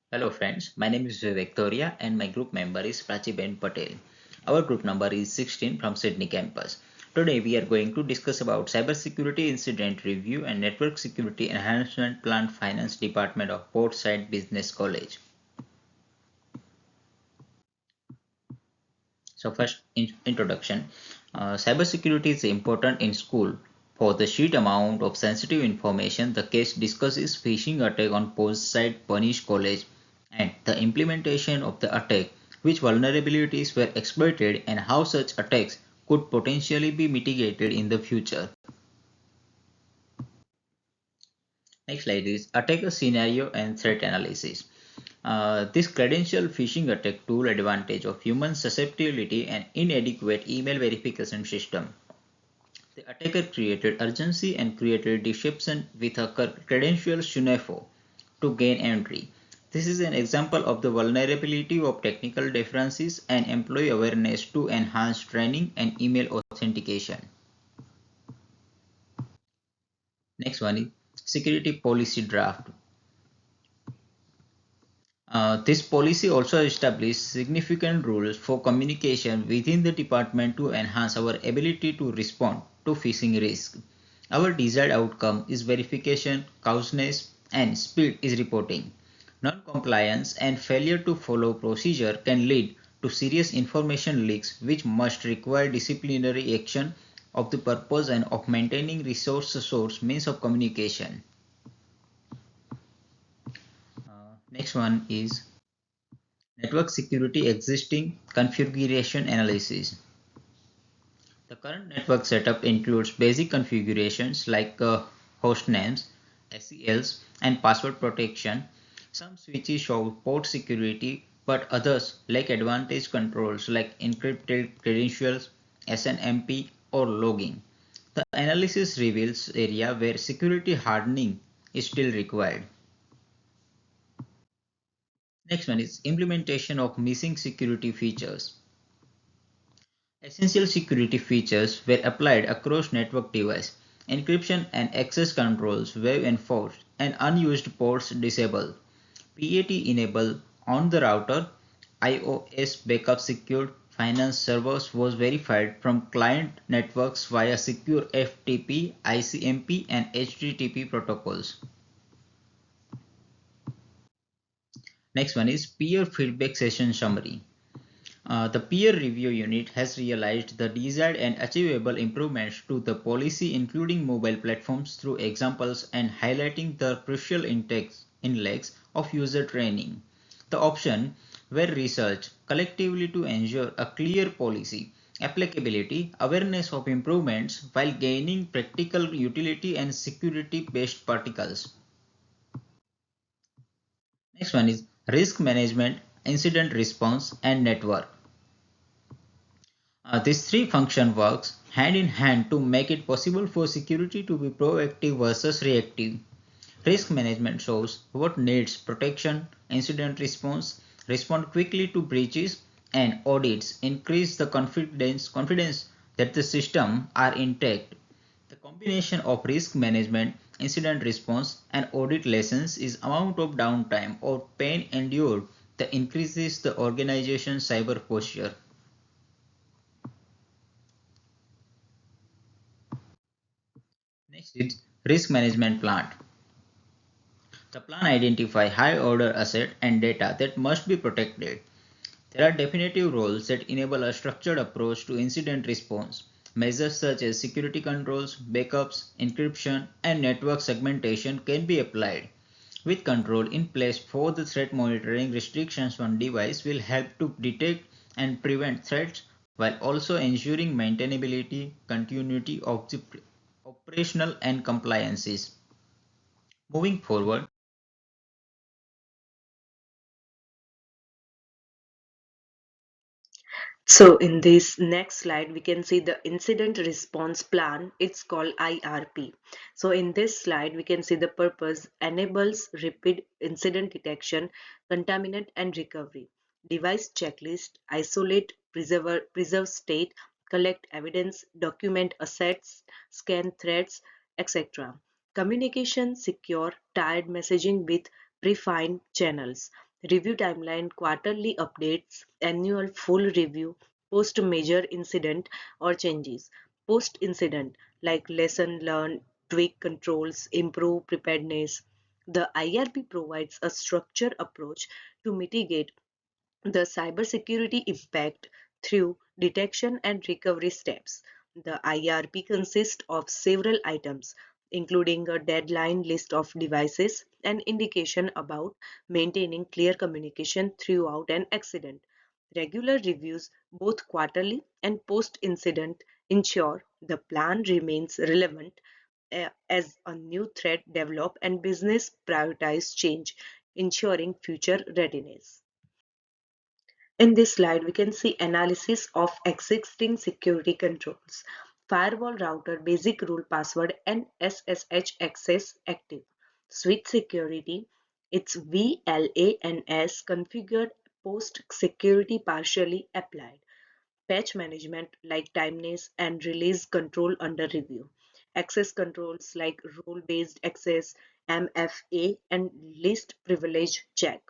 Hello friends, my name is Victoria and my group member is Prachiben Patel. Our group number is 16 from Sydney campus. Today we are going to discuss about cybersecurity incident review and network security enhancement plan finance department of Portside Business College. So first introduction. Cybersecurity is important in school. For the sheer amount of sensitive information, the case discusses phishing attack on Portside Punish College and the implementation of the attack, which vulnerabilities were exploited and how such attacks could potentially be mitigated in the future. Next slide is attacker scenario and threat analysis. This credential phishing attack tool advantage of human susceptibility and inadequate email verification system. The attacker created urgency and created deception with a credential sniffer to gain entry. This is an example of the vulnerability of technical differences and employee awareness to enhance training and email authentication. Next one is security policy draft. This policy also established significant rules for communication within the department to enhance our ability to respond to phishing risk. Our desired outcome is verification, causeness, and speed is reporting. Non-compliance and failure to follow procedure can lead to serious information leaks which must require disciplinary action of the purpose and of maintaining resource source means of communication. Next one is network security existing configuration analysis. The current network setup includes basic configurations like host names, SELs, and password protection. Some switches show port security, but others lack advanced controls like encrypted credentials, SNMP, or logging. The analysis reveals area where security hardening is still required. Next one is implementation of missing security features. Essential security features were applied across network device. Encryption and access controls were enforced and unused ports disabled. PAT enabled on the router. iOS backup secured finance servers was verified from client networks via secure FTP, ICMP and HTTP protocols. Next one is peer feedback session summary. The peer review unit has realized the desired and achievable improvements to the policy including mobile platforms through examples and highlighting the crucial intakes of user training. The option were researched collectively to ensure a clear policy, applicability, awareness of improvements while gaining practical utility and security based particles. Next one is risk management, incident response and network. These three function works hand in hand to make it possible for security to be proactive versus reactive. Risk management shows what needs protection, incident response, respond quickly to breaches, and audits increase the confidence that the system are intact. The combination of risk management, incident response, and audit lessons is amount of downtime or pain endured that increases the organization's cyber posture. Next is risk management plan. The plan identifies high order asset and data that must be protected. There are definitive roles that enable a structured approach to incident response. Measures such as security controls, backups, encryption, and network segmentation can be applied. With control in place for the threat monitoring, restrictions on device will help to detect and prevent threats while also ensuring maintainability, continuity of the operational and compliances. Moving forward, So in this next slide, we can see the incident response plan. It's called IRP. So in this slide, we can see the purpose enables rapid incident detection, contaminant and recovery. Device checklist, isolate, preserve state, collect evidence, document assets, scan threats, etc. Communication secure, tied messaging with prefined channels. Review timeline, quarterly updates, annual full review, post major incident or changes. Post incident like lesson learned, tweak controls, improve preparedness. The IRP provides a structured approach to mitigate the cybersecurity impact through detection and recovery steps. The IRP consists of several items, including a deadline list of devices and indication about maintaining clear communication throughout an accident. Regular reviews, both quarterly and post incident, ensure the plan remains relevant as a new threat develop and business prioritize change, ensuring future readiness. In this slide, we can see analysis of existing security controls. Firewall router basic rule password and SSH access active. Switch security, its VLANS configured post security partially applied. Patch management like timeliness and release control under review. Access controls like role based access, MFA, and least privilege check.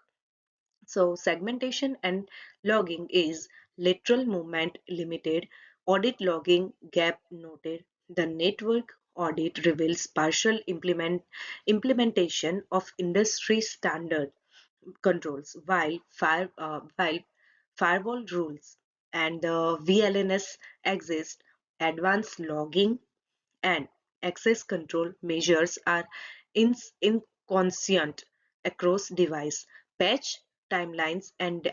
So segmentation and logging is lateral movement limited, audit logging gap noted. The network audit reveals partial implementation of industry standard controls, while firewall rules and the VLNS exist. Advanced logging and access control measures are inconsistent across device. Patch timelines and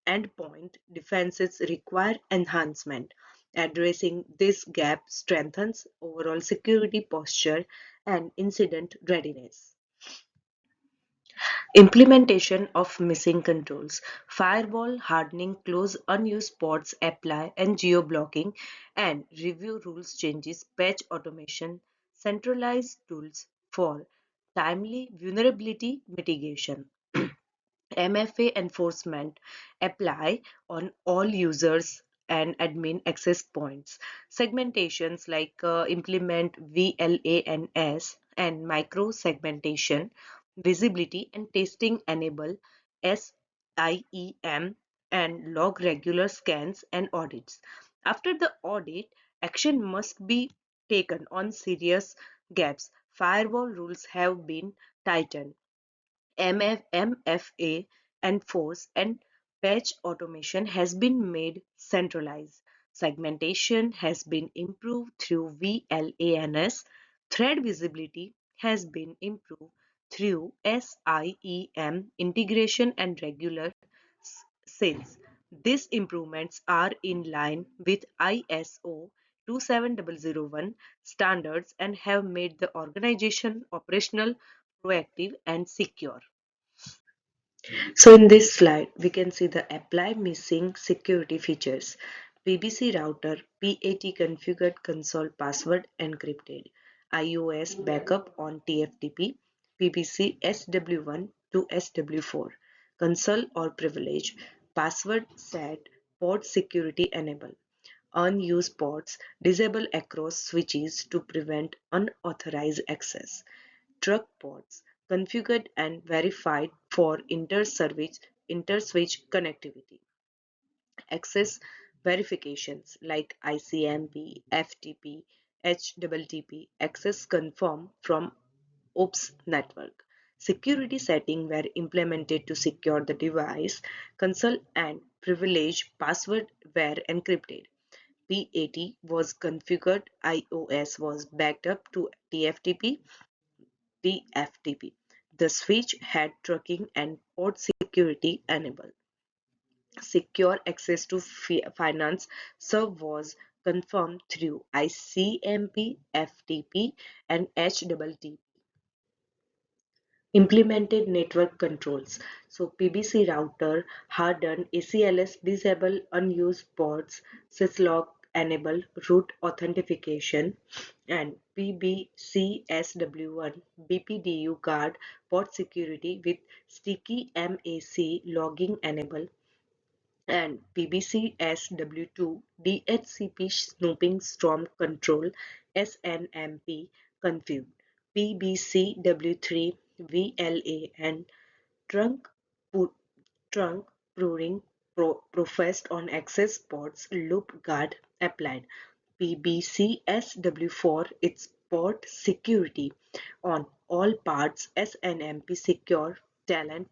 endpoint defenses require enhancement. Addressing this gap strengthens overall security posture and incident readiness. Implementation of missing controls. Firewall hardening, close unused ports, apply and geo-blocking and review rules changes, patch automation, centralized tools for timely vulnerability mitigation. MFA enforcement apply on all users and admin access points. Segmentations like implement VLANs and micro segmentation, visibility and testing enable SIEM and log regular scans and audits. After the audit, action must be taken on serious gaps. Firewall rules have been tightened. MFA enforce and patch automation has been made centralized. Segmentation has been improved through VLANs. Thread visibility has been improved through SIEM integration and regular sales. These improvements are in line with ISO 27001 standards and have made the organization operational, proactive, and secure. So in this slide, we can see the apply missing security features. PBC router PAT configured console password encrypted. iOS backup on TFTP. PBC SW1 to SW4. Console or privilege. Password set. Port security enable. Unused ports disable across switches to prevent unauthorized access. Truck ports configured and verified for inter-switch connectivity. Access verifications like ICMP, FTP, HTTP access confirm from OPS network. Security settings were implemented to secure the device. Console and privilege password were encrypted. PAT was configured. iOS was backed up to TFTP. TFTP. The switch had tracking and port security enabled. Secure access to finance serve was confirmed through ICMP, FTP, and HTTP. Implemented network controls. So PBC router hardened ACLS disable unused ports, syslog enable root authentication, and PBCSW1 BPDU guard port security with sticky MAC logging enable, and PBCSW2 DHCP snooping storm control SNMP config. PBCW3 VLA and trunk Pu- Trunk pruning professed on access ports, loop guard applied. PBCSW4 its port security on all parts SNMP secure talent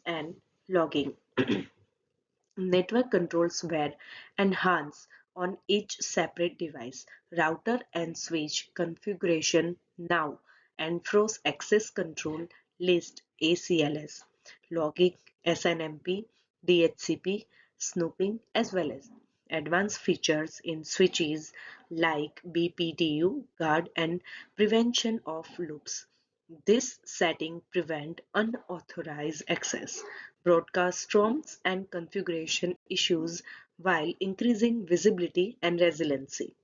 and logging. Network controls were enhanced on each separate device. Router and switch configuration now enforce access control list ACLS, logging SNMP, DHCP, snooping as well as advanced features in switches like BPDU, guard and prevention of loops. This setting prevent unauthorized access, broadcast storms and configuration issues while increasing visibility and resiliency.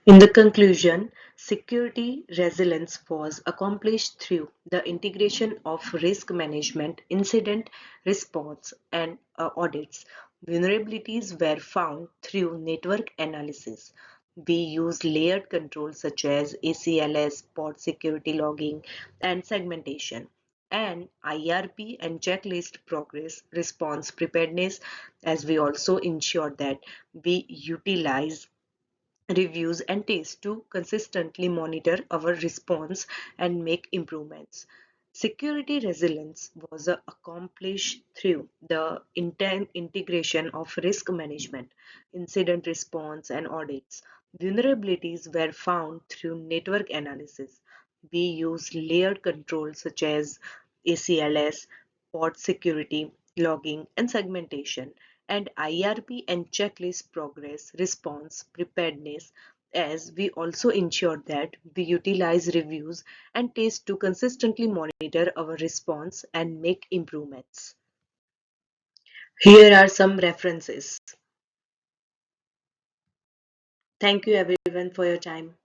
In the conclusion, security resilience was accomplished through the integration of risk management, incident response, and audits. Vulnerabilities were found through network analysis. We use layered controls such as ACLS, port security logging, and segmentation. And IRP and checklist progress response preparedness, as we also ensure that we utilize reviews and tests to consistently monitor our response and make improvements. Security resilience was accomplished through the integration of risk management, incident response, and audits. Vulnerabilities were found through network analysis. We use layered controls such as ACLS, port security, logging, and segmentation, and IRP and checklist progress, response, preparedness, as we also ensure that we utilize reviews and tests to consistently monitor our response and make improvements. Here are some references. Thank you everyone for your time.